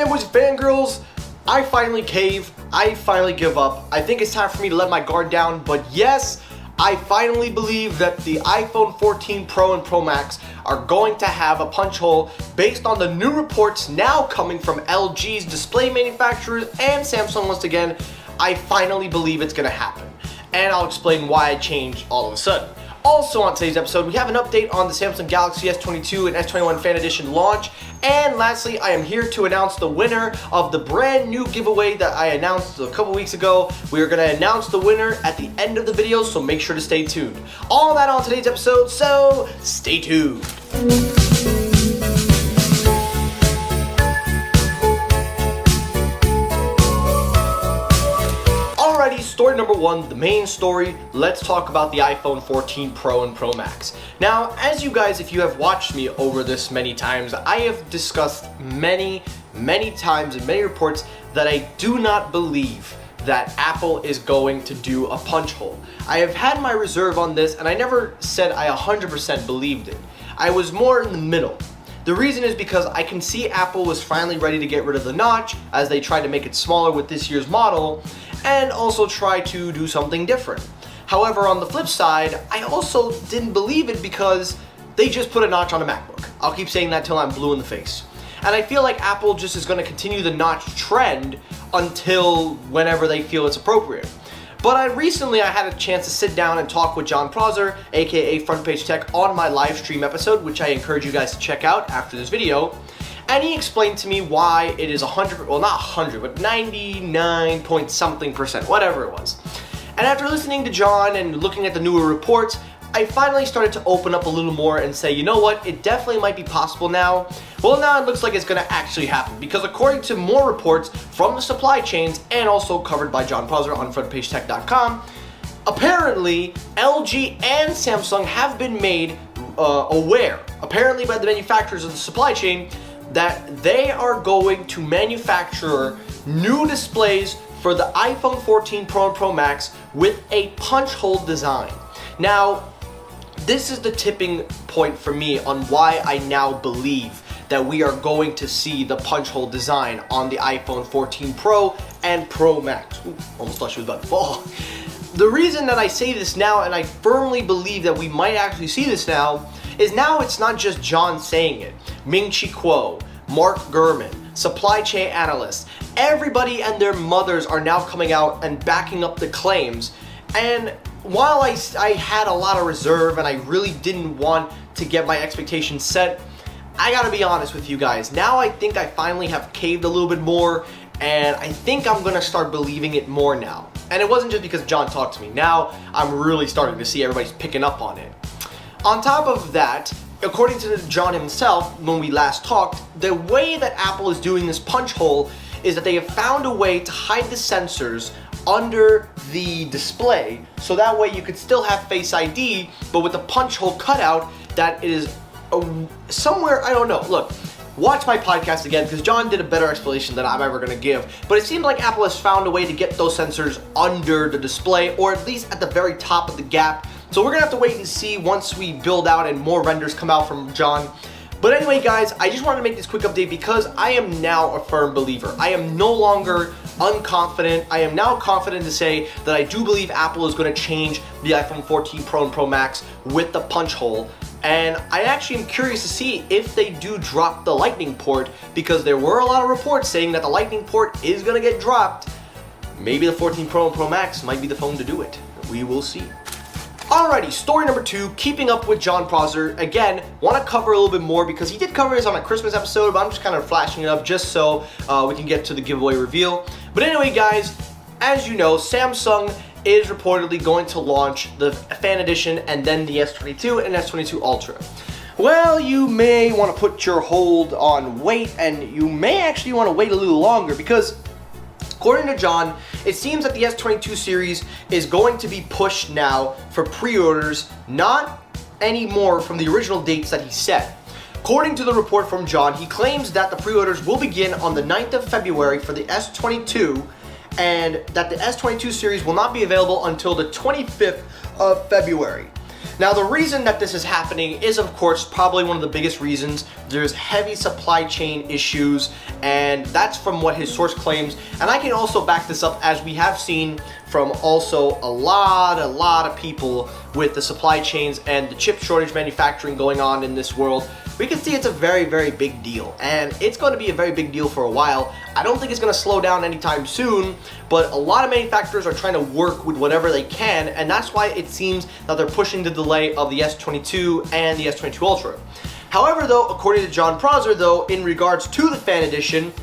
fanboys and fangirls, I finally cave. I finally give up. I think it's time for me to let my guard down, but yes, I finally believe that the iPhone 14 Pro and Pro Max are going to have a punch hole based on the new reports now coming from LG's display manufacturers and Samsung once again. I finally believe it's going to happen, and I'll explain why I changed all of a sudden. Also on today's episode, we have an update on the Samsung Galaxy S22 and S21 Fan Edition launch. And lastly, I am here to announce the winner of the brand new giveaway that I announced a couple weeks ago. We are going to announce the winner at the end of the video, so make sure to stay tuned. All that on today's episode, so stay tuned. Alrighty, story number one, the main story. Let's talk about the iPhone 14 Pro and Pro Max. Now, as you guys, if you have watched me over this many times, I have discussed many times in many reports that I do not believe that Apple is going to do a punch hole. I have had my reserve on this, and I never said I 100% believed it. I was more in the middle. The reason is because I can see Apple was finally ready to get rid of the notch as they tried to make it smaller with this year's model and also try to do something different. However, on the flip side, I also didn't believe it because they just put a notch on a MacBook. I'll keep saying that till I'm blue in the face. And I feel like Apple just is going to continue the notch trend until whenever they feel it's appropriate. But recently I had a chance to sit down and talk with John Prosser, aka Front Page Tech, on my live stream episode, which I encourage you guys to check out after this video. And he explained to me why it is 100, well not 100, but 99 point something percent, whatever it was. And after listening to John and looking at the newer reports, I finally started to open up a little more and say, you know what, it definitely might be possible now. Well, now it looks like it's going to actually happen, because according to more reports from the supply chains and also covered by John Prosser on frontpagetech.com, apparently LG and Samsung have been made aware, apparently by the manufacturers of the supply chain, that they are going to manufacture new displays for the iPhone 14 Pro and Pro Max with a punch hole design. Now, this is the tipping point for me on why I now believe that we are going to see the punch hole design on the iPhone 14 Pro and Pro Max. Ooh, almost thought she was about to fall. The reason that I say this now, and I firmly believe that we might actually see this now, is now it's not just John saying it. Ming-Chi Kuo, Mark Gurman, supply chain analysts, everybody and their mothers are now coming out and backing up the claims. And while I had a lot of reserve and I really didn't want to get my expectations set, I gotta be honest with you guys. Now I think I finally have caved a little bit more, and I think I'm gonna start believing it more now. And it wasn't just because John talked to me. Now I'm really starting to see everybody's picking up on it. On top of that, according to John himself, when we last talked, the way that Apple is doing this punch hole is that they have found a way to hide the sensors under the display, so that way you could still have Face ID, but with the punch hole cutout that it is somewhere, I don't know. Look, watch my podcast again, because John did a better explanation than I'm ever going to give, but it seemed like Apple has found a way to get those sensors under the display, or at least at the very top of the gap. So we're going to have to wait and see once we build out and more renders come out from John. But anyway, guys, I just wanted to make this quick update because I am now a firm believer. I am no longer unconfident. I am now confident to say that I do believe Apple is going to change the iPhone 14 Pro and Pro Max with the punch hole. And I actually am curious to see if they do drop the Lightning port, because there were a lot of reports saying that the Lightning port is going to get dropped. Maybe the 14 Pro and Pro Max might be the phone to do it. We will see. Alrighty, story number two, keeping up with John Prosser. Again, want to cover a little bit more because he did cover this on my Christmas episode, but I'm just kind of flashing it up just so we can get to the giveaway reveal. But anyway, guys, as you know, Samsung is reportedly going to launch the Fan Edition and then the S22 and S22 Ultra. Well, you may want to put your hold on wait, and you may actually want to wait a little longer because, according to John, it seems that the S22 series is going to be pushed now for pre-orders, not anymore from the original dates that he set. According to the report from John, he claims that the pre-orders will begin on the 9th of February for the S22, and that the S22 series will not be available until the 25th of February. Now, the reason that this is happening is, of course, probably one of the biggest reasons. There's heavy supply chain issues, and that's from what his source claims. And I can also back this up, as we have seen from also a lot of people with the supply chains and the chip shortage manufacturing going on in this world. We can see it's a very big deal, and it's going to be a very big deal for a while. I don't think it's going to slow down anytime soon, but a lot of manufacturers are trying to work with whatever they can, and that's why it seems that they're pushing the delay of the S22 and the S22 Ultra. However, though, according to John Prosser, though, in regards to the Fan Edition,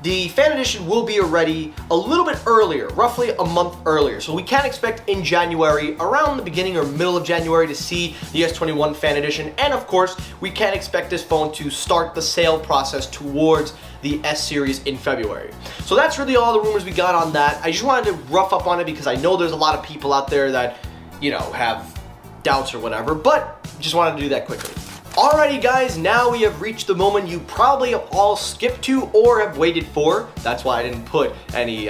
the Fan Edition will be ready a little bit earlier, roughly a month earlier. So we can expect in January, around the beginning or middle of January, to see the S21 Fan Edition. And of course, we can expect this phone to start the sale process towards the S Series in February. So that's really all the rumors we got on that. I just wanted to rough up on it because I know there's a lot of people out there that, you know, have doubts or whatever, but just wanted to do that quickly. Alrighty guys, now we have reached the moment you probably have all skipped to or have waited for. That's why I didn't put any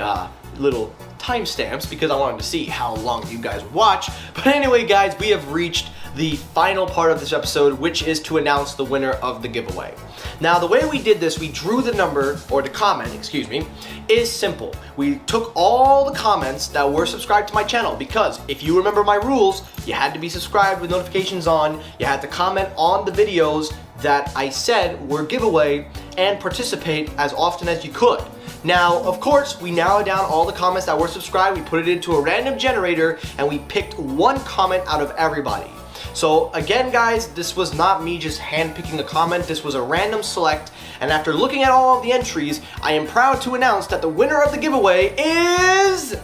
little timestamps, because I wanted to see how long you guys would watch. But anyway guys, we have reached the final part of this episode, which is to announce the winner of the giveaway. Now, the way we did this, we drew the number, or the comment, excuse me, is simple. We took all the comments that were subscribed to my channel, because if you remember my rules, you had to be subscribed with notifications on, you had to comment on the videos that I said were giveaway, and participate as often as you could. Now, of course, we narrowed down all the comments that were subscribed, we put it into a random generator, and we picked one comment out of everybody. So again guys, this was not me just handpicking a comment, this was a random select, and after looking at all of the entries, I am proud to announce that the winner of the giveaway is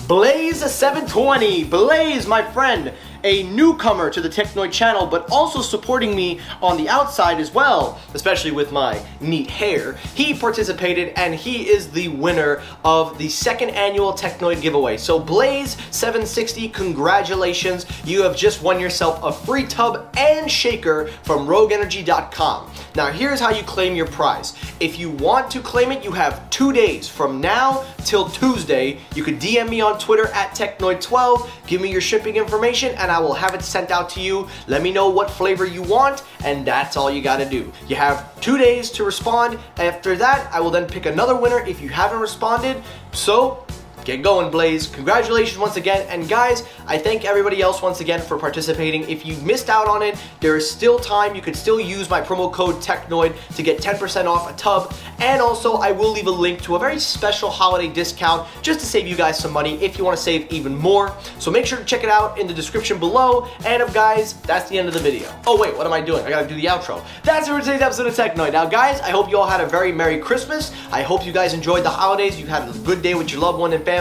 Blaze720. Blaze, my friend, a newcomer to the Technoid channel, but also supporting me on the outside as well, especially with my neat hair. He participated, and he is the winner of the second annual Technoid giveaway. So Blaze760, congratulations. You have just won yourself a free tub and shaker from RogueEnergy.com. Now here's how you claim your prize. If you want to claim it, you have 2 days from now till Tuesday. You could DM me on Twitter at Technoid12, give me your shipping information, and I will have it sent out to you. Let me know what flavor you want, and that's all you gotta do. You have 2 days to respond. After that, I will then pick another winner if you haven't responded. So get going, Blaze. Congratulations once again. And guys, I thank everybody else once again for participating. If you missed out on it, there is still time. You could still use my promo code Technoid to get 10% off a tub. And also, I will leave a link to a very special holiday discount just to save you guys some money if you want to save even more. So make sure to check it out in the description below. And guys, that's the end of the video. Oh wait, what am I doing? I gotta do the outro. That's it for today's episode of Technoid. Now guys, I hope you all had a very Merry Christmas. I hope you guys enjoyed the holidays. You had a good day with your loved one and family.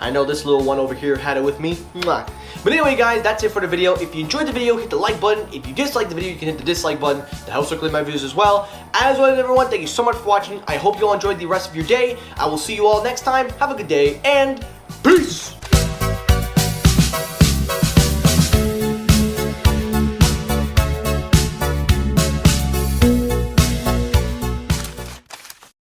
I know this little one over here had it with me. Mwah. But anyway guys, that's it for the video. If you enjoyed the video, hit the like button. If you disliked the video, you can hit the dislike button to help circulate my views as well. As always everyone, thank you so much for watching. I hope you all enjoyed the rest of your day. I will see you all next time. Have a good day and peace!